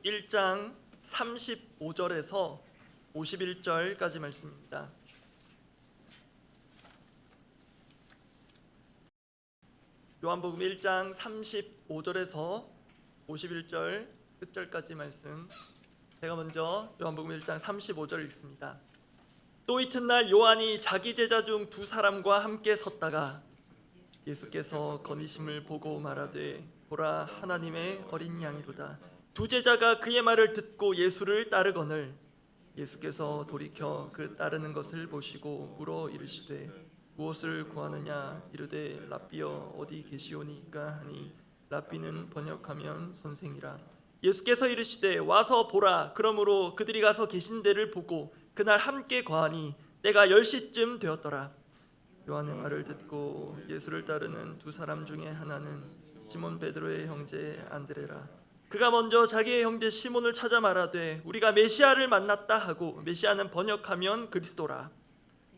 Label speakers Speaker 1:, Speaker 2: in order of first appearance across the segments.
Speaker 1: 요한복음 1장 35절에서 51절까지 말씀입니다. 요한복음 1장 35절에서 51절 끝절까지 말씀. 제가 먼저 요한복음 1장 35절 읽습니다. 또 이튿날 요한이 자기 제자 중 두 사람과 함께 섰다가 예수께서 거니심을 보고 말하되 보라 하나님의 어린 양이로다. 두 제자가 그의 말을 듣고 예수를 따르거늘 예수께서 돌이켜 그 따르는 것을 보시고 물어 이르시되 무엇을 구하느냐 이르되 랍비여 어디 계시오니까 하니 랍비는 번역하면 선생이라. 예수께서 이르시되 와서 보라. 그러므로 그들이 가서 계신 데를 보고 그날 함께 거하니 때가 10시쯤 되었더라. 요한의 말을 듣고 예수를 따르는 두 사람 중에 하나는 시몬 베드로의 형제 안드레라. 그가 먼저 자기의 형제 시몬을 찾아 말하되 우리가 메시아를 만났다 하고, 메시아는 번역하면 그리스도라.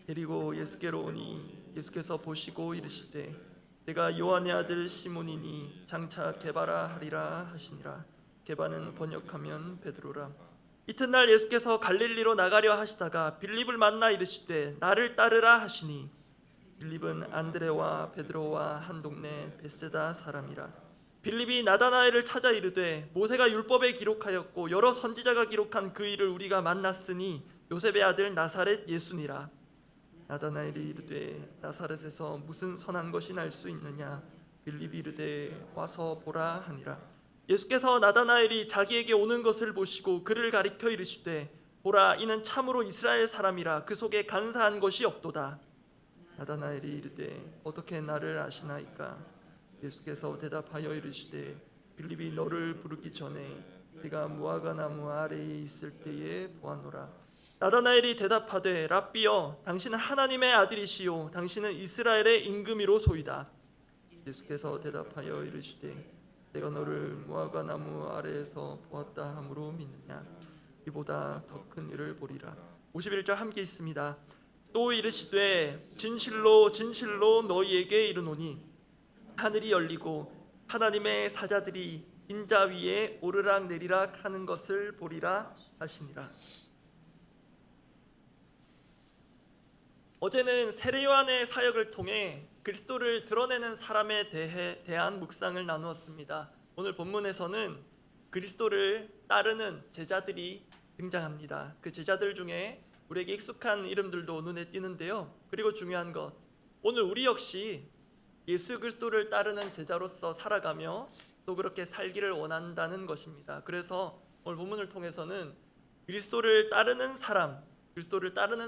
Speaker 1: 데리고 예수께로 오니 예수께서 보시고 이르시되 내가 요한의 아들 시몬이니 장차 게바라 하리라 하시니라. 게바는 번역하면 베드로라. 이튿날 예수께서 갈릴리로 나가려 하시다가 빌립을 만나 이르시되 나를 따르라 하시니 빌립은 안드레와 베드로와 한 동네 벳세다 사람이라. 빌립이 나다나엘을 찾아 이르되 모세가 율법에 기록하였고 여러 선지자가 기록한 그 일을 우리가 만났으니 요셉의 아들 나사렛 예수니라. 나다나엘이 이르되 나사렛에서 무슨 선한 것이 날 수 있느냐. 빌립이 이르되 와서 보라 하니라. 예수께서 나다나엘이 자기에게 오는 것을 보시고 그를 가리켜 이르시되 보라 이는 참으로 이스라엘 사람이라. 그 속에 간사한 것이 없도다. 나다나엘이 이르되 어떻게 나를 아시나이까. 예수께서 대답하여 이르시되 빌립이 너를 부르기 전에 네가 무화과 나무 아래에 있을 때에 보았노라. 나다나엘이 대답하되 랍비여 당신은 하나님의 아들이시요 당신은 이스라엘의 임금이로소이다. 예수께서 대답하여 이르시되 내가 너를 무화과 나무 아래에서 보았다 함으로 믿느냐. 이보다 더 큰 일을 보리라. 51절 함께 있습니다. 또 이르시되 진실로 진실로 너희에게 이르노니 하늘이 열리고 하나님의 사자들이 인자 위에 오르락 내리락 하는 것을 보리라 하시니라. 어제는 세례 요한의 사역을 통해 그리스도를 드러내는 사람에 대한 묵상을 나누었습니다. 오늘 본문에서는 그리스도를 따르는 제자들이 등장합니다. 그 제자들 중에 우리에게 익숙한 이름들도 눈에 띄는데요. 그리고 중요한 것, 오늘 우리 역시 예수 그리스도를 따르는 제자로서 살아가며 또 그렇게 살기를 원한다는 것입니다. 그래서 오늘 본문을 통해서는 그리스도를 따르는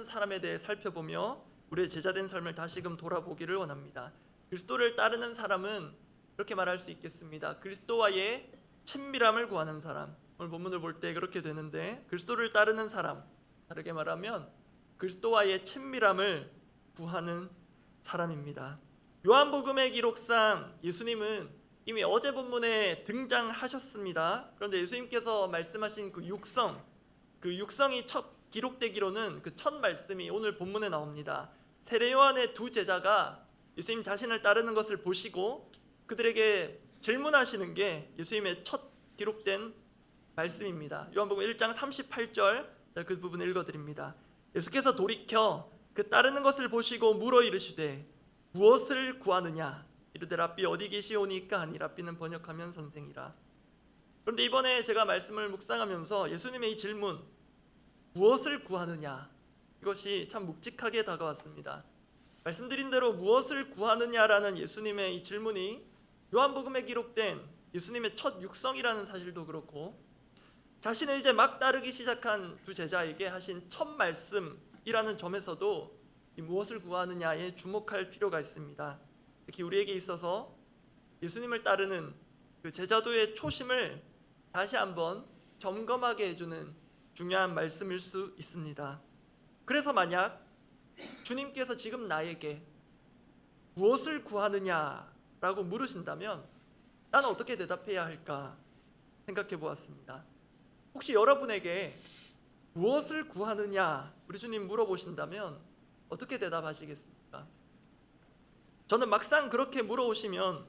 Speaker 1: 사람에 대해 살펴보며 우리의 제자된 삶을 다시금 돌아보기를 원합니다. 그리스도를 따르는 사람은 이렇게 말할 수 있겠습니다. 그리스도와의 친밀함을 구하는 사람. 오늘 본문을 볼 때 그렇게 되는데, 그리스도를 따르는 사람, 다르게 말하면 그리스도와의 친밀함을 구하는 사람입니다. 요한복음의 기록상 예수님은 이미 어제 본문에 등장하셨습니다. 그런데 예수님께서 말씀하신 그 육성이 첫 기록되기로는 그 첫 말씀이 오늘 본문에 나옵니다. 세례 요한의 두 제자가 예수님 자신을 따르는 것을 보시고 그들에게 질문하시는 게 예수님의 첫 기록된 말씀입니다. 요한복음 1장 38절, 그 부분을 읽어드립니다. 예수께서 돌이켜 그 따르는 것을 보시고 물어 이르시되 무엇을 구하느냐. 이르되 랍비 어디 계시오니까 하니 랍비는 번역하면 선생이라. 그런데 이번에 제가 말씀을 묵상하면서 예수님의 이 질문, 무엇을 구하느냐, 이것이 참 묵직하게 다가왔습니다. 말씀드린 대로 무엇을 구하느냐라는 예수님의 이 질문이 요한복음에 기록된 예수님의 첫 육성이라는 사실도 그렇고, 자신을 이제 막 따르기 시작한 두 제자에게 하신 첫 말씀이라는 점에서도 이 무엇을 구하느냐에 주목할 필요가 있습니다. 특히 우리에게 있어서 예수님을 따르는 그 제자도의 초심을 다시 한번 점검하게 해주는 중요한 말씀일 수 있습니다. 그래서 만약 주님께서 지금 나에게 무엇을 구하느냐라고 물으신다면 나는 어떻게 대답해야 할까 생각해 보았습니다. 혹시 여러분에게 무엇을 구하느냐 우리 주님 물어보신다면 어떻게 대답하시겠습니까? 저는 막상 그렇게 물어오시면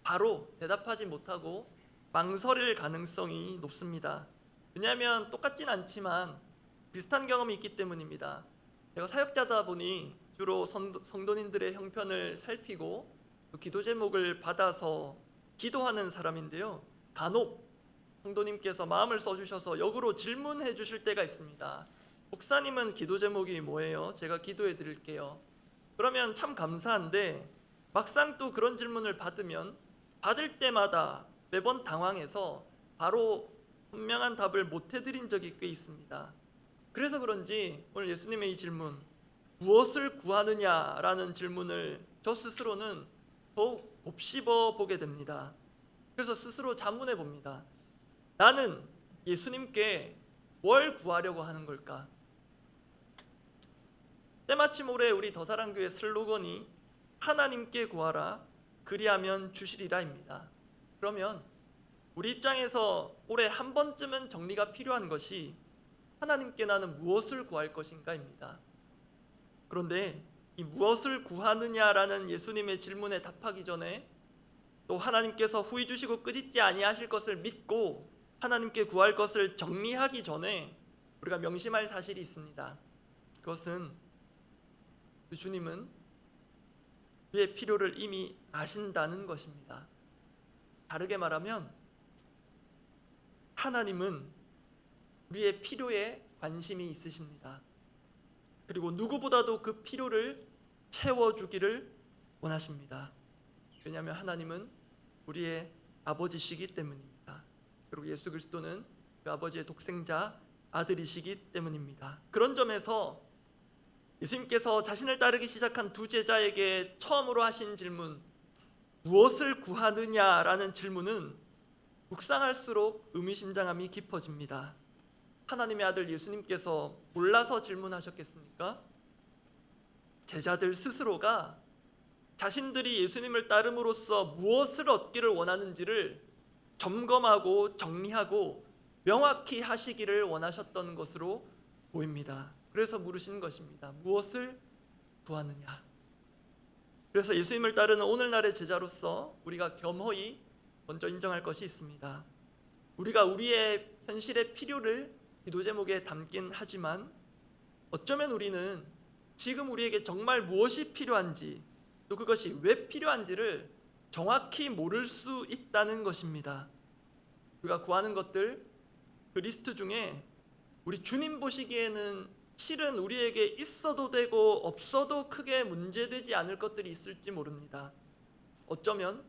Speaker 1: 바로 대답하지 못하고 망설일 가능성이 높습니다. 왜냐하면 똑같진 않지만 비슷한 경험이 있기 때문입니다. 제가 사역자다 보니 주로 성도님들의 형편을 살피고 기도 제목을 받아서 기도하는 사람인데요. 간혹 성도님께서 마음을 써주셔서 역으로 질문해 주실 때가 있습니다. 목사님은 기도 제목이 뭐예요? 제가 기도해 드릴게요. 그러면 참 감사한데 막상 또 그런 질문을 받으면 받을 때마다 매번 당황해서 바로 분명한 답을 못 해드린 적이 꽤 있습니다. 그래서 그런지 오늘 예수님의 이 질문, 무엇을 구하느냐라는 질문을 저 스스로는 더욱 곱씹어 보게 됩니다. 그래서 스스로 자문해 봅니다. 나는 예수님께 뭘 구하려고 하는 걸까? 때마침 올해 우리 더사랑교회 슬로건이 하나님께 구하라 그리하면 주시리라입니다. 그러면 우리 입장에서 올해 한 번쯤은 정리가 필요한 것이 하나님께 나는 무엇을 구할 것인가입니다. 그런데 이 무엇을 구하느냐라는 예수님의 질문에 답하기 전에 또 하나님께서 후히 주시고 끝있지 아니하실 것을 믿고 하나님께 구할 것을 정리하기 전에 우리가 명심할 사실이 있습니다. 그것은 주님은 우리의 필요를 이미 아신다는 것입니다. 다르게 말하면 하나님은 우리의 필요에 관심이 있으십니다. 그리고 누구보다도 그 필요를 채워주기를 원하십니다. 왜냐하면 하나님은 우리의 아버지시기 때문입니다. 그리고 예수 그리스도는 그 아버지의 독생자 아들이시기 때문입니다. 그런 점에서 예수님께서 자신을 따르기 시작한 두 제자에게 처음으로 하신 질문, 무엇을 구하느냐라는 질문은 묵상할수록 의미심장함이 깊어집니다. 하나님의 아들 예수님께서 몰라서 질문하셨겠습니까? 제자들 스스로가 자신들이 예수님을 따름으로써 무엇을 얻기를 원하는지를 점검하고 정리하고 명확히 하시기를 원하셨던 것으로 보입니다. 그래서 물으신 것입니다. 무엇을 구하느냐? 그래서 예수님을 따르는 오늘날의 제자로서 우리가 겸허히 먼저 인정할 것이 있습니다. 우리가 우리의 현실의 필요를 기도 제목에 담긴 하지만 어쩌면 우리는 지금 우리에게 정말 무엇이 필요한지 또 그것이 왜 필요한지를 정확히 모를 수 있다는 것입니다. 우리가 구하는 것들 그 리스트 중에 우리 주님 보시기에는 실은 우리에게 있어도 되고 없어도 크게 문제되지 않을 것들이 있을지 모릅니다. 어쩌면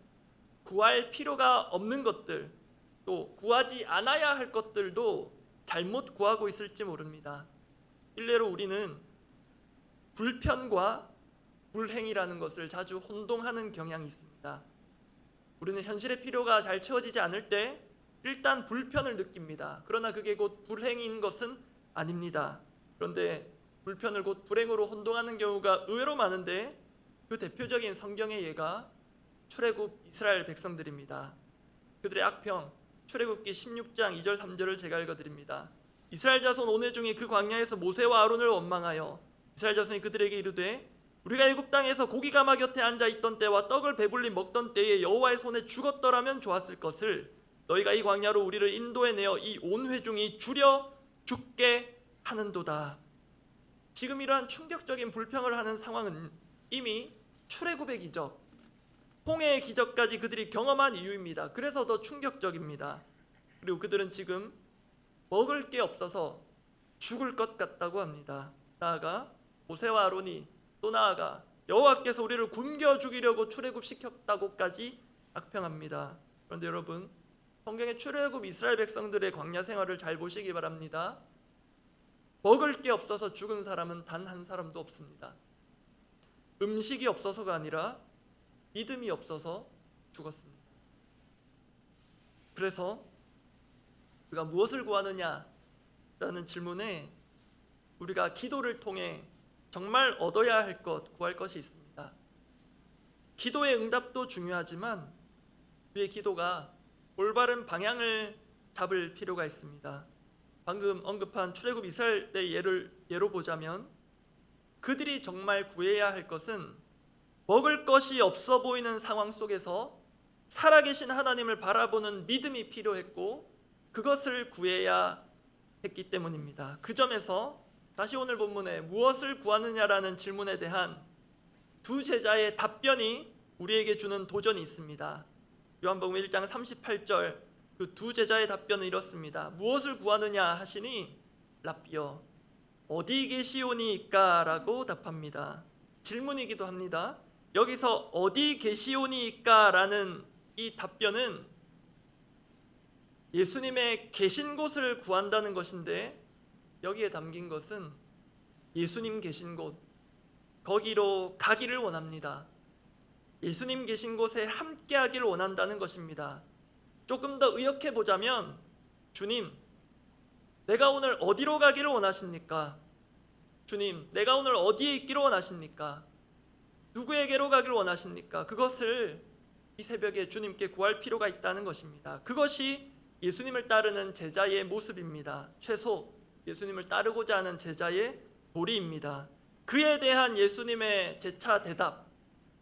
Speaker 1: 구할 필요가 없는 것들 또 구하지 않아야 할 것들도 잘못 구하고 있을지 모릅니다. 일례로 우리는 불편과 불행이라는 것을 자주 혼동하는 경향이 있습니다. 우리는 현실의 필요가 잘 채워지지 않을 때 일단 불편을 느낍니다. 그러나 그게 곧 불행인 것은 아닙니다. 그런데 불편을 곧 불행으로 혼동하는 경우가 의외로 많은데 그 대표적인 성경의 예가 출애굽 이스라엘 백성들입니다. 그들의 악평 출애굽기 16장 2절 3절을 제가 읽어드립니다. 이스라엘 자손 온회 중에 그 광야에서 모세와 아론을 원망하여 이스라엘 자손이 그들에게 이르되 우리가 애굽 땅에서 고기 가마 곁에 앉아 있던 때와 떡을 배불리 먹던 때에 여호와의 손에 죽었더라면 좋았을 것을 너희가 이 광야로 우리를 인도해 내어 이 온 회중이 줄여 죽게 하는도다. 지금 이러한 충격적인 불평을 하는 상황은 이미 출애굽의 기적, 홍해의 기적까지 그들이 경험한 이유입니다. 그래서 더 충격적입니다. 그리고 그들은 지금 먹을 게 없어서 죽을 것 같다고 합니다. 나아가 모세와 아론이 또 나아가 여호와께서 우리를 굶겨 죽이려고 출애굽시켰다고까지 악평합니다. 그런데 여러분, 성경의 출애굽 이스라엘 백성들의 광야 생활을 잘 보시기 바랍니다. 먹을 게 없어서 죽은 사람은 단 한 사람도 없습니다. 음식이 없어서가 아니라 믿음이 없어서 죽었습니다. 그래서 우리가 무엇을 구하느냐라는 질문에 우리가 기도를 통해 정말 얻어야 할 것, 구할 것이 있습니다. 기도의 응답도 중요하지만 우리의 기도가 올바른 방향을 잡을 필요가 있습니다. 방금 언급한 출애굽 이스라엘의 예로 보자면 그들이 정말 구해야 할 것은 먹을 것이 없어 보이는 상황 속에서 살아계신 하나님을 바라보는 믿음이 필요했고 그것을 구해야 했기 때문입니다. 그 점에서 다시 오늘 본문에 무엇을 구하느냐라는 질문에 대한 두 제자의 답변이 우리에게 주는 도전이 있습니다. 요한복음 1장 38절 그 두 제자의 답변은 이렇습니다. 무엇을 구하느냐 하시니 랍비여 어디 계시오니이까 라고 답합니다. 질문이기도 합니다. 여기서 어디 계시오니이까 라는 이 답변은 예수님의 계신 곳을 구한다는 것인데 여기에 담긴 것은 예수님 계신 곳 거기로 가기를 원합니다. 예수님 계신 곳에 함께하기를 원한다는 것입니다. 조금 더 의역해 보자면 주님 내가 오늘 어디로 가기를 원하십니까? 주님 내가 오늘 어디에 있기를 원하십니까? 누구에게로 가기를 원하십니까? 그것을 이 새벽에 주님께 구할 필요가 있다는 것입니다. 그것이 예수님을 따르는 제자의 모습입니다. 최소 예수님을 따르고자 하는 제자의 도리입니다. 그에 대한 예수님의 재차 대답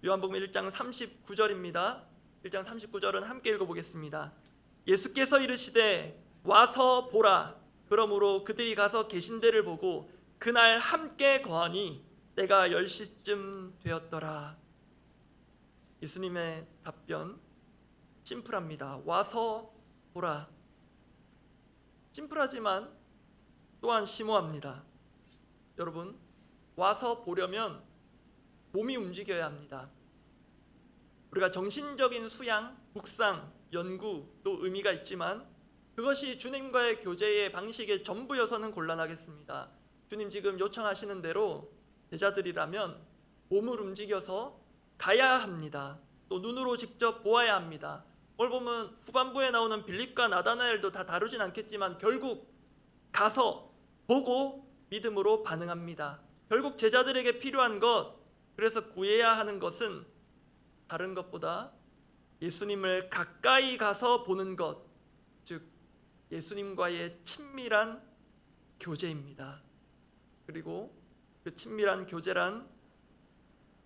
Speaker 1: 요한복음 1장 39절입니다. 1장 39절은 함께 읽어보겠습니다. 예수께서 이르시되 와서 보라. 그러므로 그들이 가서 계신 데를 보고 그날 함께 거하니 때가 10시쯤 되었더라. 예수님의 답변 심플합니다. 와서 보라. 심플하지만 또한 심오합니다. 여러분 와서 보려면 몸이 움직여야 합니다. 우리가 정신적인 수양, 묵상, 연구 또 의미가 있지만 그것이 주님과의 교제의 방식의 전부여서는 곤란하겠습니다. 주님 지금 요청하시는 대로 제자들이라면 몸을 움직여서 가야 합니다. 또 눈으로 직접 보아야 합니다. 오늘 보면 후반부에 나오는 빌립과 나다나엘도 다 다루진 않겠지만 결국 가서 보고 믿음으로 반응합니다. 결국 제자들에게 필요한 것, 그래서 구해야 하는 것은 다른 것보다 예수님을 가까이 가서 보는 것, 즉 예수님과의 친밀한 교제입니다. 그리고 그 친밀한 교제란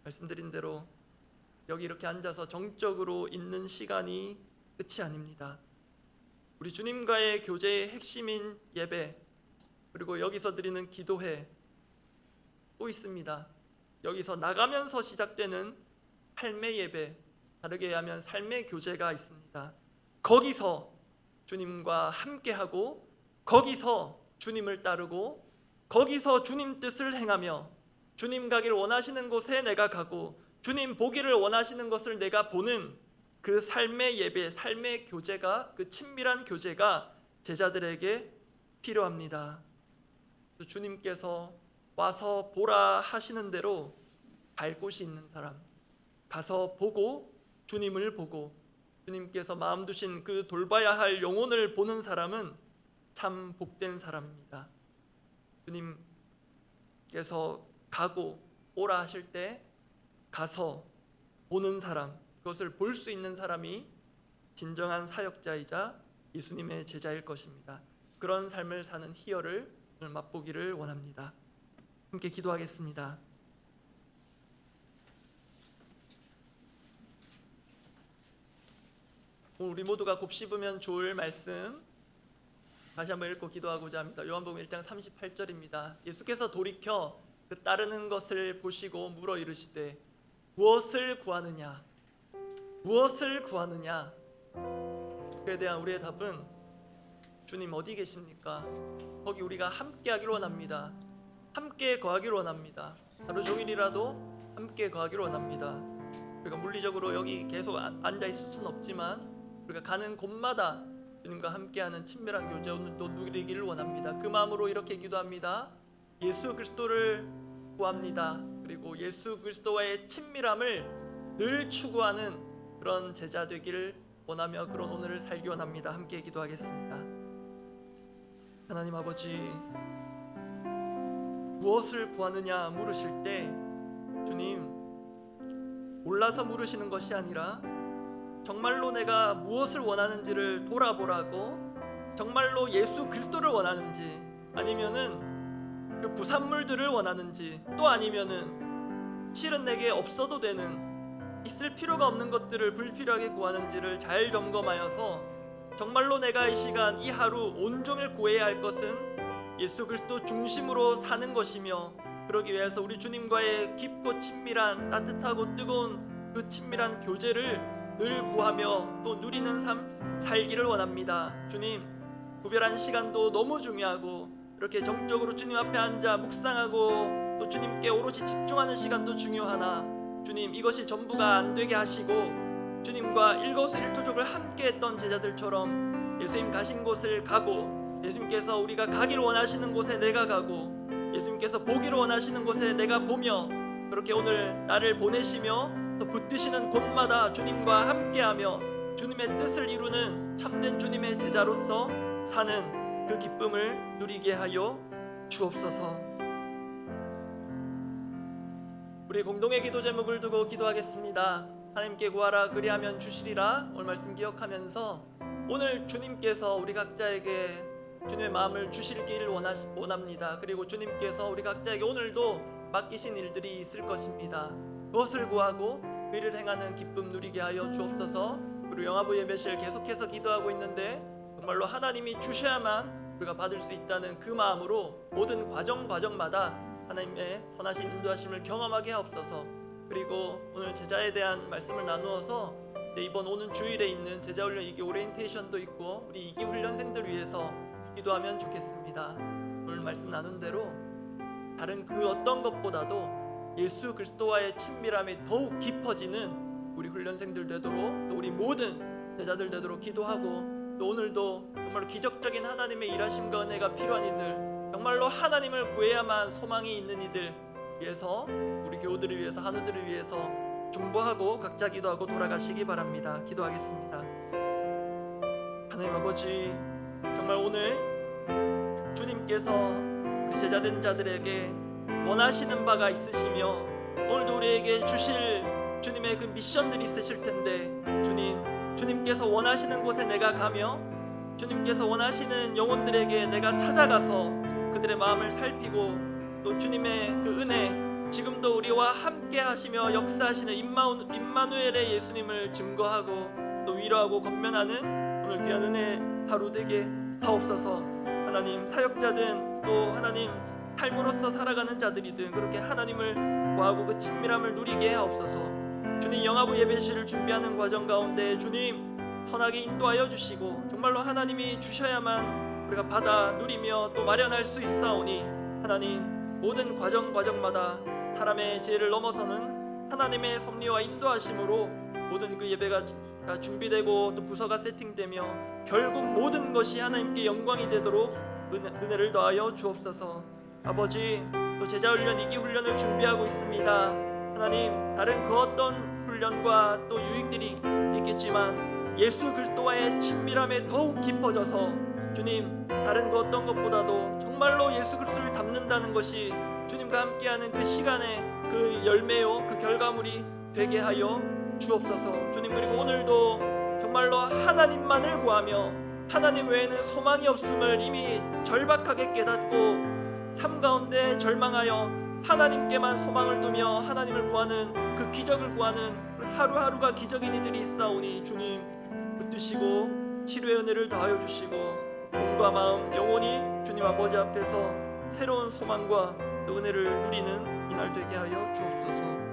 Speaker 1: 말씀드린 대로 여기 이렇게 앉아서 정적으로 있는 시간이 끝이 아닙니다. 우리 주님과의 교제의 핵심인 예배, 그리고 여기서 드리는 기도회 또 있습니다. 여기서 나가면서 시작되는 삶의 예배, 다르게 하면 삶의 교제가 있습니다. 거기서 주님과 함께하고 거기서 주님을 따르고 거기서 주님 뜻을 행하며 주님 가길 원하시는 곳에 내가 가고 주님 보기를 원하시는 것을 내가 보는 그 삶의 예배, 삶의 교제가, 그 친밀한 교제가 제자들에게 필요합니다. 주님께서 와서 보라 하시는 대로 갈 곳이 있는 사람, 가서 보고 주님을 보고 주님께서 마음 두신 그 돌봐야 할 영혼을 보는 사람은 참 복된 사람입니다. 주님께서 가고 오라 하실 때 가서 보는 사람, 그것을 볼 수 있는 사람이 진정한 사역자이자 예수님의 제자일 것입니다. 그런 삶을 사는 희열을 오늘 맛보기를 원합니다. 함께 기도하겠습니다. 오늘 우리 모두가 곱씹으면 좋을 말씀 다시 한번 읽고 기도하고자 합니다. 요한복음 1장 38절입니다. 예수께서 돌이켜 그 따르는 것을 보시고 물어 이르시되 무엇을 구하느냐? 무엇을 구하느냐? 그에 대한 우리의 답은 주님 어디 계십니까? 거기 우리가 함께 하기를 원합니다. 함께 거하기를 원합니다. 하루 종일이라도 함께 거하기를 원합니다. 우리가 물리적으로 여기 계속 앉아 있을 수는 없지만 우리가 가는 곳마다 주님과 함께하는 친밀한 교제 오늘도 누리기를 원합니다. 그 마음으로 이렇게 기도합니다. 예수 그리스도를 구합니다. 그리고 예수 그리스도와의 친밀함을 늘 추구하는 그런 제자 되기를 원하며 그런 오늘을 살기 원합니다. 함께 기도하겠습니다. 하나님 아버지, 무엇을 구하느냐 물으실 때 주님 몰라서 물으시는 것이 아니라 정말로 내가 무엇을 원하는지를 돌아보라고, 정말로 예수 그리스도를 원하는지 아니면은 그 부산물들을 원하는지 또 아니면은 실은 내게 없어도 되는 있을 필요가 없는 것들을 불필요하게 구하는지를 잘 점검하여서 정말로 내가 이 시간 이 하루 온종일 구해야 할 것은 예수 그리스도 중심으로 사는 것이며, 그러기 위해서 우리 주님과의 깊고 친밀한 따뜻하고 뜨거운 그 친밀한 교제를 늘 구하며 또 누리는 삶 살기를 원합니다. 주님, 구별한 시간도 너무 중요하고 이렇게 정적으로 주님 앞에 앉아 묵상하고 또 주님께 오롯이 집중하는 시간도 중요하나, 주님 이것이 전부가 안 되게 하시고 주님과 일거수일투족을 함께 했던 제자들처럼 예수님 가신 곳을 가고, 예수님께서 우리가 가기를 원하시는 곳에 내가 가고, 예수님께서 보기를 원하시는 곳에 내가 보며, 그렇게 오늘 나를 보내시며 또 붙드시는 곳마다 주님과 함께하며 주님의 뜻을 이루는 참된 주님의 제자로서 사는 그 기쁨을 누리게 하여 주옵소서. 우리 공동의 기도 제목을 두고 기도하겠습니다. 하나님께 구하라 그리하면 주시리라. 오늘 말씀 기억하면서 오늘 주님께서 우리 각자에게 주님의 마음을 주시길 원합니다. 그리고 주님께서 우리 각자에게 오늘도 맡기신 일들이 있을 것입니다. 그것을 구하고 그 일을 행하는 기쁨 누리게 하여 주옵소서. 그리고 영화부 예배실 계속해서 기도하고 있는데 정말로 하나님이 주셔야만 우리가 받을 수 있다는 그 마음으로 모든 과정마다 하나님의 선하신 인도하심을 경험하게 하옵소서. 그리고 오늘 제자에 대한 말씀을 나누어서 이번 오는 주일에 있는 제자훈련 2기 오리엔테이션도 있고 우리 2기 훈련생들 위해서 기도하면 좋겠습니다. 오늘 말씀 나눈 대로 다른 그 어떤 것보다도 예수 그리스도와의 친밀함이 더욱 깊어지는 우리 훈련생들 되도록, 또 우리 모든 제자들 되도록 기도하고, 또 오늘도 정말로 기적적인 하나님의 일하심과 은혜가 필요한 이들, 정말로 하나님을 구해야만 소망이 있는 이들 위해서, 우리 교우들을 위해서, 한우들을 위해서 중보하고 각자 기도하고 돌아가시기 바랍니다. 기도하겠습니다. 하나님 아버지, 정말 오늘 주님께서 우리 제자된 자들에게 원하시는 바가 있으시며 오늘도 우리에게 주실 주님의 그 미션들이 있으실 텐데, 주님께서 원하시는 곳에 내가 가며 주님께서 원하시는 영혼들에게 내가 찾아가서 그들의 마음을 살피고, 또 주님의 그 은혜, 지금도 우리와 함께 하시며 역사하시는 임마누엘의 예수님을 증거하고 또 위로하고 권면하는 오늘 귀한 은혜 하루 되게 하옵소서. 하나님, 사역자든 또 하나님 삶으로서 살아가는 자들이든 그렇게 하나님을 구하고 그 친밀함을 누리게 하옵소서. 주님, 영화부 예배실을 준비하는 과정 가운데 주님 선하게 인도하여 주시고, 정말로 하나님이 주셔야만 우리가 받아 누리며 또 마련할 수 있사오니, 하나님 모든 과정마다 사람의 지혜를 넘어서는 하나님의 섭리와 인도하심으로 모든 그 예배가 준비되고 또 부서가 세팅되며 결국 모든 것이 하나님께 영광이 되도록 은혜를 더하여 주옵소서. 아버지, 또 제자훈련 2기 훈련을 준비하고 있습니다. 하나님, 다른 그 어떤 훈련과 또 유익들이 있겠지만 예수 그리스도와의 친밀함에 더욱 깊어져서 주님, 다른 그 어떤 것보다도 정말로 예수 그리스도를 닮는다는 것이 주님과 함께하는 그 시간의 그 열매요, 그 결과물이 되게 하여 주옵소서. 주님, 그리고 오늘도 정말로 하나님만을 구하며 하나님 외에는 소망이 없음을 이미 절박하게 깨닫고 삶 가운데 절망하여 하나님께만 소망을 두며 하나님을 구하는 그 기적을 구하는 하루하루가 기적인 이들이 있사오니, 주님 붙드시고 치료의 은혜를 더하여 주시고 몸과 마음 영혼이 주님 아버지 앞에서 새로운 소망과 은혜를 누리는 이날 되게 하여 주옵소서.